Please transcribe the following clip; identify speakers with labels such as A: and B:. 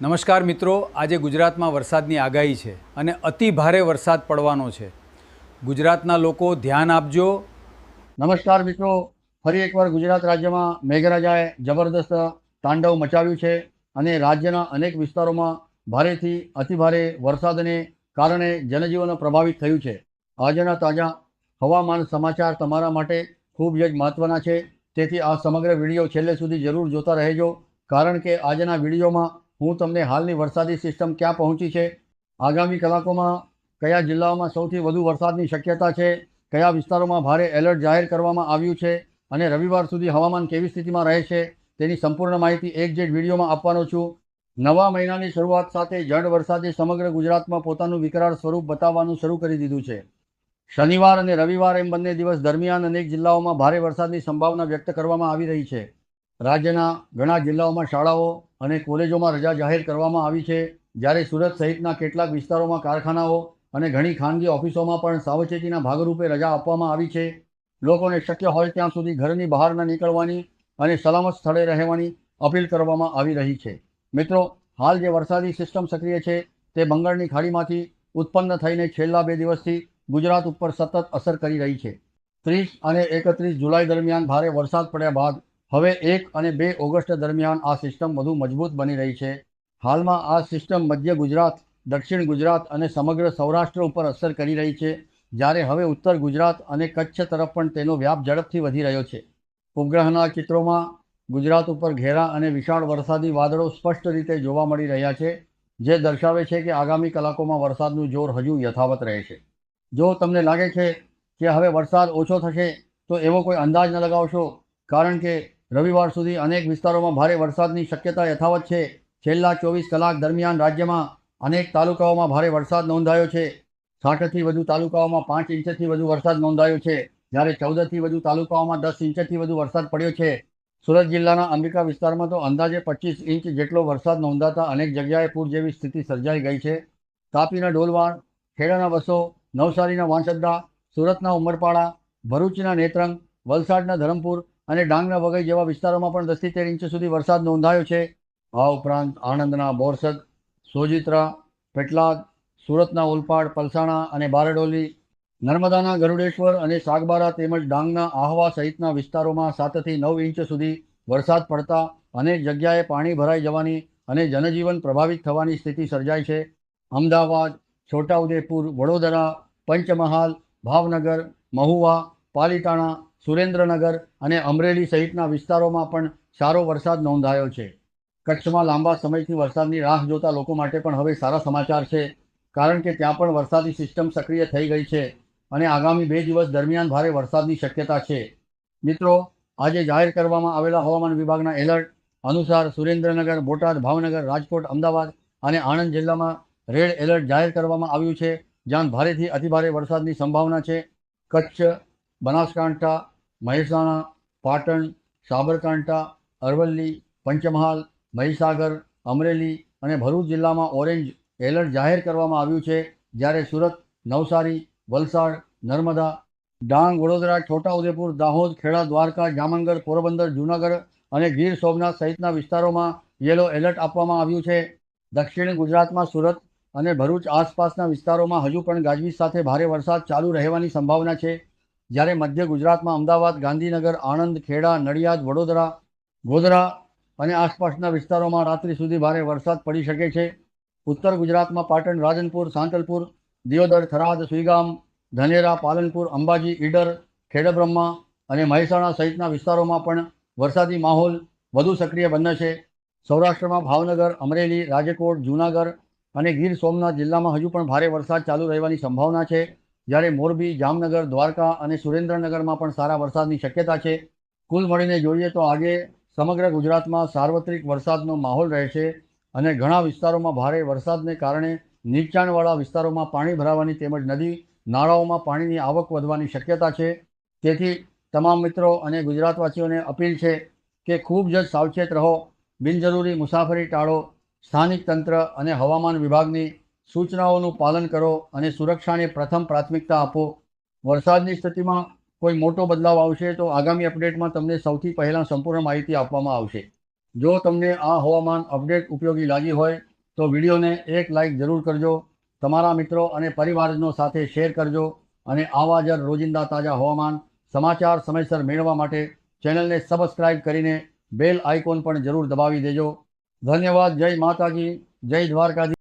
A: નમસ્કાર મિત્રો, આજે ગુજરાતમાં વરસાદની આગાહી છે અને અતિ ભારે વરસાદ પડવાનો છે. ગુજરાતના લોકો ધ્યાન આપજો.
B: નમસ્કાર મિત્રો, ફરી એકવાર ગુજરાત રાજ્યમાં મેઘરાજાએ જબરદસ્ત તાંડવ મચાવ્યું છે અને રાજ્યના અનેક વિસ્તારોમાં ભારેથી અતિભારે વરસાદને કારણે જનજીવન પ્રભાવિત થયું છે. આજના તાજા હવામાન સમાચાર તમારા માટે ખૂબ જ મહત્ત્વના છે, તેથી આ સમગ્ર વિડીયો છેલ્લે સુધી જરૂર જોતા રહેજો, કારણ કે આજના વિડીયોમાં હું તમને હાલની વરસાદી સિસ્ટમ ક્યાં પહોંચી છે, આગામી કલાકોમાં કયા જિલ્લાઓમાં સૌથી વધુ વરસાદની શક્યતા છે, કયા વિસ્તારોમાં ભારે એલર્ટ જાહેર કરવામાં આવ્યું છે અને રવિવાર સુધી હવામાન કેવી સ્થિતિમાં રહે છે તેની સંપૂર્ણ માહિતી એક જ વિડીયોમાં આપવાનો છું. નવા મહિનાની શરૂઆત સાથે જળ વરસાદે સમગ્ર ગુજરાતમાં પોતાનું વિકરાળ સ્વરૂપ બતાવવાનું શરૂ કરી દીધું છે. શનિવાર અને રવિવાર એમ બંને દિવસ દરમિયાન અનેક જિલ્લાઓમાં ભારે વરસાદની સંભાવના વ્યક્ત કરવામાં આવી રહી છે. રાજ્યના ઘણા જિલ્લાઓમાં શાળાઓ અને કોલેજોમાં રજા જાહેર કરવામાં આવી છે, જ્યારે સુરત સહિતના કેટલાક વિસ્તારોમાં કારખાનાઓ અને ઘણી ખાનગી ઓફિસોમાં પણ સાવચેતીના ભાગરૂપે રજા આપવામાં આવી છે. લોકોને શક્ય હોય ત્યાં સુધી ઘરની બહાર ન નીકળવાની અને સલામત સ્થળે રહેવાની અપીલ કરવામાં આવી રહી છે. મિત્રો, હાલ જે વરસાદી સિસ્ટમ સક્રિય છે તે બંગાળની ખાડીમાંથી ઉત્પન્ન થઈને છેલ્લા 2 દિવસથી ગુજરાત ઉપર સતત અસર કરી રહી છે. 30 અને 31 જુલાઈ દરમિયાન ભારે વરસાદ પડ્યા બાદ હવે 1 અને 2 ઓગસ્ટ દરમિયાન આ સિસ્ટમ વધુ મજબૂત બની રહી છે. હાલમાં આ સિસ્ટમ મધ્ય ગુજરાત, દક્ષિણ ગુજરાત અને સમગ્ર સૌરાષ્ટ્ર ઉપર અસર કરી રહી છે, જ્યારે હવે ઉત્તર ગુજરાત અને કચ્છ તરફ પણ તેનો વ્યાપ ઝડપથી વધી રહ્યો છે. ઉપગ્રહના ચિત્રોમાં ગુજરાત ઉપર ઘેરા અને વિશાળ વરસાદી વાદળો સ્પષ્ટ રીતે જોવા મળી રહ્યા છે, જે દર્શાવે છે કે આગામી કલાકોમાં વરસાદનું જોર હજુ યથાવત રહે છે. જો તમને લાગે છે કે હવે વરસાદ ઓછો થશે તો એવો કોઈ અંદાજ ન લગાવશો, કારણ કે રવિવાર સુધી અનેક વિસ્તારોમાં ભારે વરસાદની શક્યતા યથાવત છે. છેલ્લા 24 કલાક દરમિયાન રાજ્યમાં અનેક તાલુકાઓમાં ભારે વરસાદ નોંધાયો છે. 60થી વધુ તાલુકાઓમાં 5 ઇંચથી વધુ વરસાદ નોંધાયો છે, જ્યારે 14થી વધુ તાલુકાઓમાં 10 ઇંચથી વધુ વરસાદ પડ્યો છે. સુરત જિલ્લાના અંબિકા વિસ્તારમાં તો અંદાજે 25 ઇંચ જેટલો વરસાદ નોંધાતા અનેક જગ્યાએ પૂર જેવી સ્થિતિ સર્જાઈ ગઈ છે. તાપીના ડોલવાણ, ખેડાના વસો, નવસારીના વાંસદા, સુરતના ઉમરપાડા, ભરૂચના નેત્રંગ, વલસાડના ધરમપુર અને ડાંગના વઘઈ જેવા વિસ્તારોમાં પણ 10થી 13 ઇંચ સુધી વરસાદ નોંધાયો છે. આ ઉપરાંત આણંદના બોરસદ, સોજિત્રા, પેટલાદ, સુરતના ઓલપાડ, પલસાણા અને બારડોલી, નર્મદાના ગરુડેશ્વર અને સાગબારા તેમજ ડાંગના આહવા સહિતના વિસ્તારોમાં 7થી 9 ઇંચ સુધી વરસાદ પડતા અનેક જગ્યાએ પાણી ભરાઈ જવાની અને જનજીવન પ્રભાવિત થવાની સ્થિતિ સર્જાઈ છે. અમદાવાદ, છોટાઉદેપુર, વડોદરા, પંચમહાલ, ભાવનગર, મહુવા, પાલીતાણા, સુરેન્દ્રનગર અને અમરેલી સહિતના વિસ્તારોમાં પણ સારો વરસાદ નોંધાયો છે. કચ્છમાં લાંબા સમયથી વરસાદની રાહ જોતા લોકો માટે પણ હવે સારા સમાચાર છે, કારણ કે ત્યાં પણ વરસાદી સિસ્ટમ સક્રિય થઈ ગઈ છે અને આગામી 2 દિવસ દરમિયાન ભારે વરસાદની શક્યતા છે. મિત્રો, આજે જાહેર કરવામાં આવેલા હવામાન વિભાગના એલર્ટ અનુસાર સુરેન્દ્રનગર, બોટાદ, ભાવનગર, રાજકોટ, અમદાવાદ અને આણંદ જિલ્લામાં રેડ એલર્ટ જાહેર કરવામાં આવ્યું છે, જ્યાં ભારેથી અતિભારે વરસાદની સંભાવના છે. કચ્છ, બનાસકાંઠા, મહેસાણા, પાટણ, સાબરકાંઠા, અરવલ્લી, પંચમહાલ, મહીસાગર, અમરેલી અને ભરૂચ જિલ્લામાં ઓરેન્જ એલર્ટ જાહેર કરવામાં આવ્યું છે, જ્યારે સુરત, નવસારી, વલસાડ, નર્મદા, ડાંગ, વડોદરા, છોટાઉદેપુર, દાહોદ, ખેડા, દ્વારકા, જામનગર, પોરબંદર, જૂનાગઢ અને ગીર સોમનાથ સહિતના વિસ્તારોમાં યેલો એલર્ટ આપવામાં આવ્યું છે. દક્ષિણ ગુજરાતમાં સુરત અને ભરૂચ આસપાસના વિસ્તારોમાં હજુ પણ ગાજવીજ સાથે ભારે વરસાદ ચાલુ રહેવાની સંભાવના છે, જ્યારે મધ્ય ગુજરાતમાં અમદાવાદ, ગાંધીનગર, આણંદ, ખેડા, નડિયાદ, વડોદરા, ગોધરા અને આસપાસના વિસ્તારોમાં રાત્રિ સુધી ભારે વરસાદ પડી શકે છે. ઉત્તર ગુજરાતમાં પાટણ, રાધનપુર, સાંતલપુર, દિયોદર, થરાદ, સુઈગામ, ધાનેરા, પાલનપુર, અંબાજી, ઈડર, ખેડબ્રહ્મા અને મહેસાણા સહિતના વિસ્તારોમાં પણ વરસાદી માહોલ વધુ સક્રિય બનશે. સૌરાષ્ટ્રમાં ભાવનગર, અમરેલી, રાજકોટ, જૂનાગઢ અને ગીર સોમનાથ જિલ્લામાં હજુ પણ ભારે વરસાદ ચાલુ રહેવાની સંભાવના છે, જ્યારે મોરબી, જામનગર, દ્વારકા અને સુરેન્દ્રનગરમાં પણ સારા વરસાદની શક્યતા છે. કુલ મળીને જોઈએ તો આજે સમગ્ર ગુજરાતમાં સાર્વત્રિક વરસાદનો માહોલ રહેશે અને ઘણા વિસ્તારોમાં ભારે વરસાદને કારણે નીચાણવાળા વિસ્તારોમાં પાણી ભરાવાની તેમજ નદી નાળાઓમાં પાણીની આવક વધવાની શક્યતા છે. તેથી તમામ મિત્રો અને ગુજરાતવાસીઓને અપીલ છે કે ખૂબ જ સાવચેત રહો, બિનજરૂરી મુસાફરી ટાળો, સ્થાનિક તંત્ર અને હવામાન વિભાગની સૂચનાઓનું પાલન કરો અને સુરક્ષાને પ્રથમ પ્રાથમિકતા આપો. વરસાદની સ્થિતિમાં કોઈ મોટો બદલાવ આવશે તો આગામી અપડેટમાં તમને સૌથી પહેલાં સંપૂર્ણ માહિતી આપવામાં આવશે. જો તમને આ હવામાન અપડેટ ઉપયોગી લાગી હોય તો વિડીયોને એક લાઈક જરૂર કરજો, તમારા મિત્રો અને પરિવારજનો સાથે શેર કરજો અને આવા જ રોજિંદા તાજા હવામાન સમાચાર સમયસર મેળવવા માટે ચેનલને સબસ્ક્રાઇબ કરીને બેલ આઇકોન પણ જરૂર દબાવી દેજો. ધન્યવાદ. જય માતાજી, જય દ્વારકાજી.